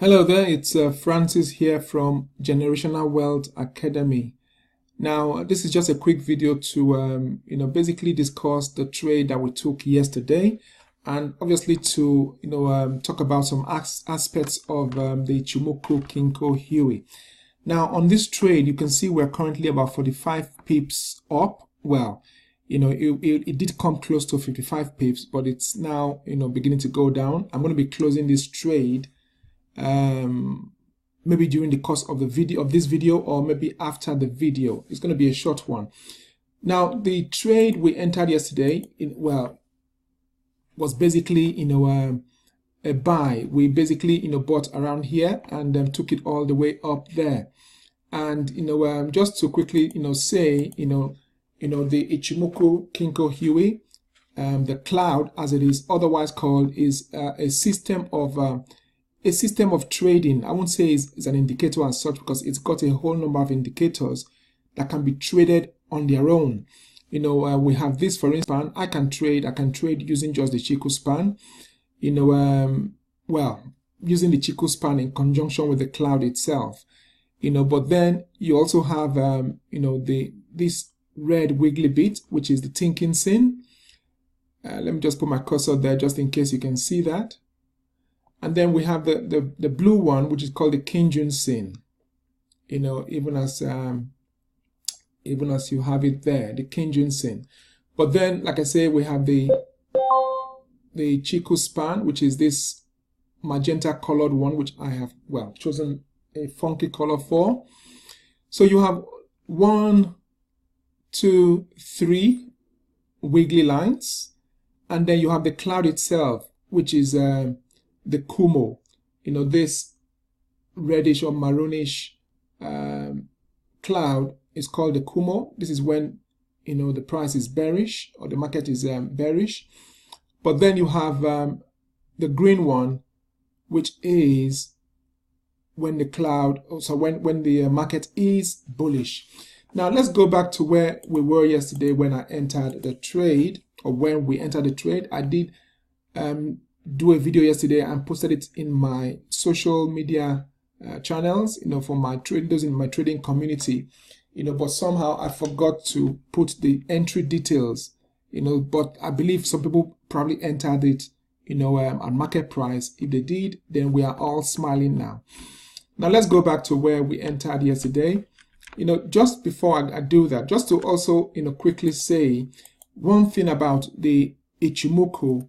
Hello there, it's Francis here from Generational Wealth Academy. Now, this is just a quick video to basically discuss the trade that we took yesterday, and obviously to talk about some aspects of the Ichimoku Kinko Hyo. Now, on this trade, you can see we're currently about 45 pips up. Well, it did come close to 55 pips, but it's now beginning to go down. I'm going to be closing this trade maybe during the course of this video, or maybe after the video. It's going to be a short one. Now, the trade we entered yesterday was basically a buy. We basically bought around here and took it all the way up there. And just to quickly say the Ichimoku Kinko Hyo, the cloud as it is otherwise called, is a system of trading. I won't say it's an indicator as such, because it's got a whole number of indicators that can be traded on their own. We have this, for instance, I can trade using just the Chiku span, using the Chiku span in conjunction with the cloud itself, but then you also have, this red wiggly bit, which is the thinking sin. Let me just put my cursor there just in case you can see that. And then we have the blue one, which is called the Kinjun sin. Even as you have it there, the Kinjun sin. But then, like I say, we have the Chiku span, which is this magenta colored one, which I have chosen a funky color for. So you have 1, 2, 3 wiggly lines, and then you have the cloud itself, which is the Kumo, this reddish or maroonish cloud is called the Kumo. This is when the price is bearish, or the market is bearish. But then you have the green one, which is when the cloud, when the market is bullish. Now let's go back to where we were yesterday when I entered the trade, or when we entered the trade. I did do a video yesterday and posted it in my social media channels, for my those in my trading community, but somehow I forgot to put the entry details, but I believe some people probably entered it, at market price. If they did, then we are all smiling now. Now let's go back to where we entered yesterday. Just before I do that, just to also, quickly say one thing about the Ichimoku.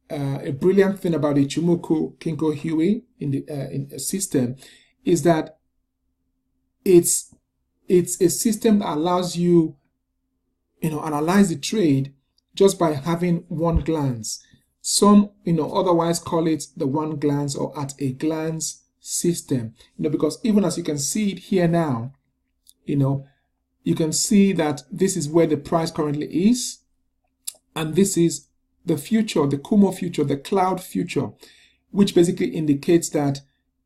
A brilliant thing about the Ichimoku Kinko Hyo in a system is that it's a system that allows you analyze the trade just by having one glance. Some otherwise call it the one glance or at a glance system, because even as you can see it here now, you can see that this is where the price currently is, and this is the future, the Kumo future, the cloud future, which basically indicates that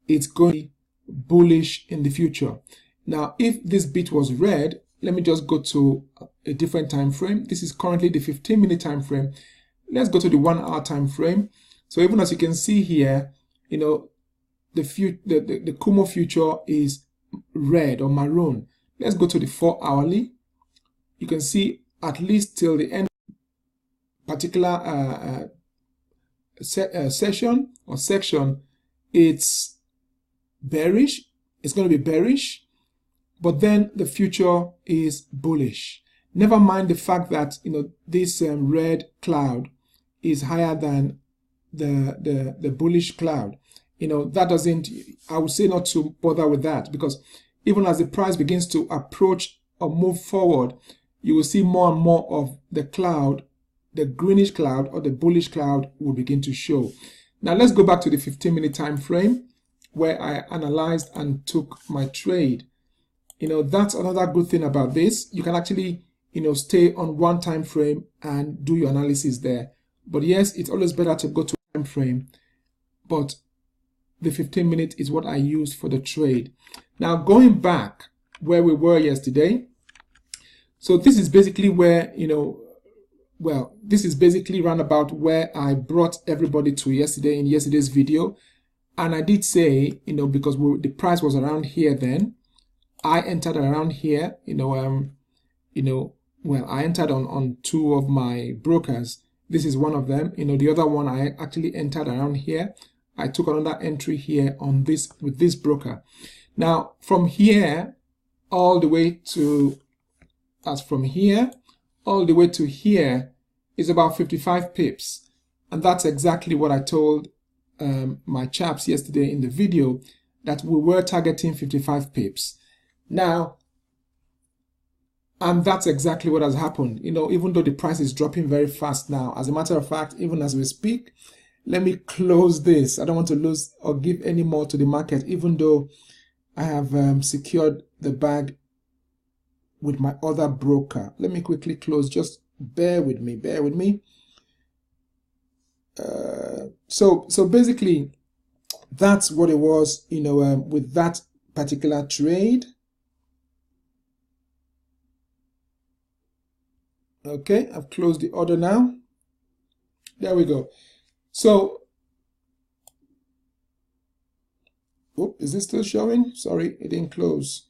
it's going to be bullish in the future. Now, if this bit was red, let me just go to a different time frame. This is currently the 15-minute time frame. Let's go to the 1-hour time frame. So even as you can see here, the Kumo future is red or maroon. Let's go to the 4-hourly. You can see at least till the end particular session or section, it's bearish. It's going to be bearish, but then the future is bullish. Never mind the fact that this red cloud is higher than the bullish cloud. That doesn't, I would say not to bother with that, because even as the price begins to approach or move forward, you will see more and more of the cloud, the greenish cloud or the bullish cloud, will begin to show. Now let's go back to the 15-minute time frame where I analyzed and took my trade. That's another good thing about this. You can actually stay on one time frame and do your analysis there. But yes, it's always better to go to time frame, but the 15-minute is what I used for the trade. Now going back where we were yesterday, so this is basically where this is basically round about where I brought everybody to yesterday in yesterday's video. And I did say, because the price was around here then, I entered around here, well, I entered on two of my brokers. This is one of them. The other one I actually entered around here. I took another entry here on this with this broker. Now, from here all the way to, from here all the way to here is about 55 pips. And that's exactly what I told my chaps yesterday in the video, that we were targeting 55 pips. Now, and that's exactly what has happened. Even though the price is dropping very fast now, as a matter of fact, even as we speak, let me close this. I don't want to lose or give any more to the market, even though I have secured the bag with my other broker. Let me quickly close. Just bear with me. So basically, that's what it was, with that particular trade. Okay, I've closed the order now. There we go. So, is this still showing? Sorry, it didn't close.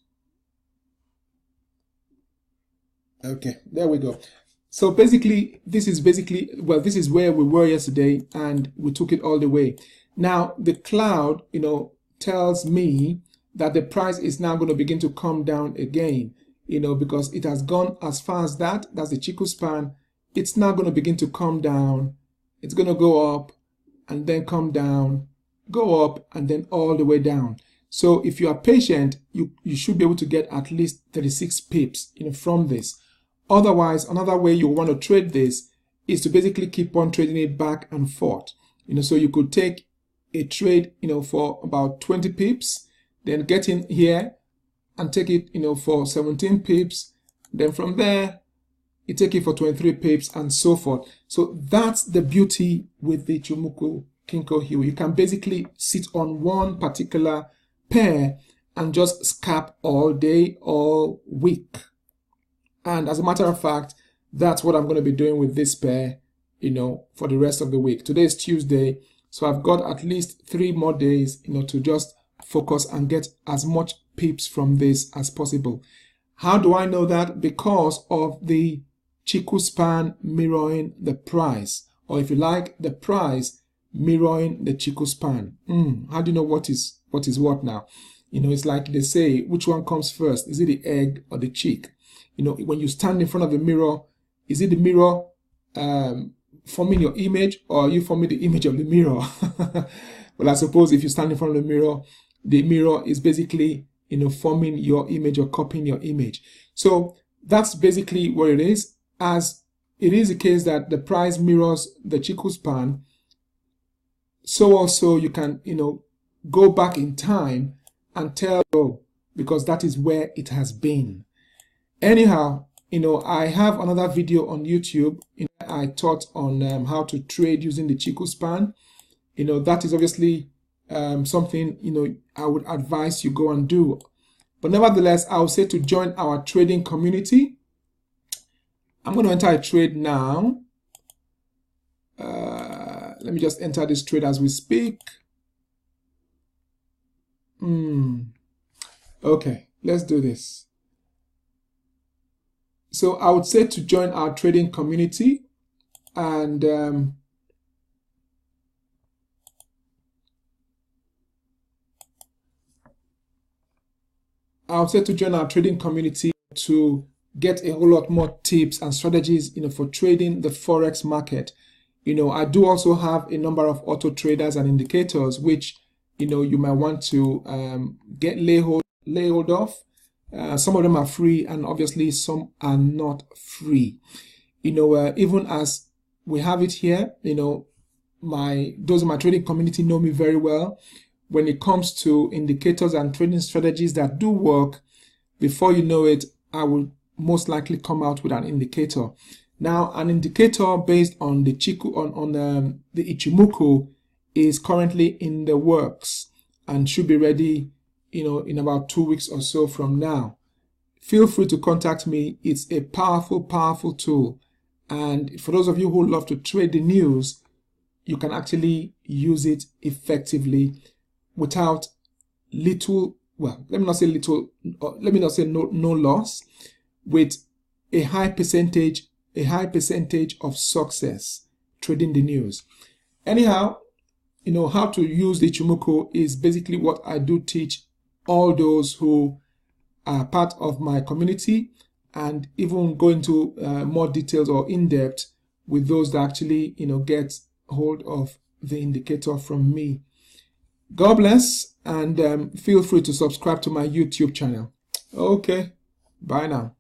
Okay, there we go. So basically, this is where we were yesterday, and we took it all the way. Now, the cloud, tells me that the price is now going to begin to come down again, because it has gone as far as that. That's the Chiku span. It's now going to begin to come down. It's going to go up and then come down, go up and then all the way down. So if you are patient, you should be able to get at least 36 pips, from this. Otherwise, another way you want to trade this is to basically keep on trading it back and forth. So you could take a trade, for about 20 pips, then get in here and take it, for 17 pips. Then from there, you take it for 23 pips and so forth. So that's the beauty with the Ichimoku Kinko Hyo. You can basically sit on one particular pair and just scalp all day, all week. And as a matter of fact, that's what I'm going to be doing with this pair, for the rest of the week. Today is Tuesday, so I've got at least 3 more days, to just focus and get as much pips from this as possible. How do I know that? Because of the Chiku span mirroring the price, or if you like, the price mirroring the Chiku span. How do you know what is what now? It's like they say, which one comes first? Is it the egg or the chick? When you stand in front of the mirror, is it the mirror forming your image, or are you forming the image of the mirror? Well, I suppose if you stand in front of the mirror is basically, forming your image or copying your image. So that's basically what it is. As it is the case that the price mirrors the Chiku span, so also you can, go back in time and tell, because that is where it has been. Anyhow, I have another video on YouTube. I taught on how to trade using the Chiku span. That is obviously something, I would advise you go and do. But nevertheless, I would say to join our trading community. I'm going to enter a trade now. Let me just enter this trade as we speak. Okay, let's do this. So I would say to join our trading community, and I would say to join our trading community to get a whole lot more tips and strategies, for trading the Forex market. I do also have a number of auto traders and indicators, which, you might want to get lay hold of. Some of them are free, and obviously some are not free. Even as we have it here, those in my trading community know me very well. When it comes to indicators and trading strategies that do work, before you know it, I will most likely come out with an indicator. Now, an indicator based on the Chiku on the Ichimoku is currently in the works and should be ready, in about 2 weeks or so from now. Feel free to contact me. It's a powerful, powerful tool. And for those of you who love to trade the news, you can actually use it effectively without little, well, let me not say little, let me not say no loss, with a high percentage of success trading the news. Anyhow, how to use the Ichimoku is basically what I do teach all those who are part of my community, and even go into more details or in depth with those that actually get hold of the indicator from me. God bless, and feel free to subscribe to my YouTube channel. Okay, bye now.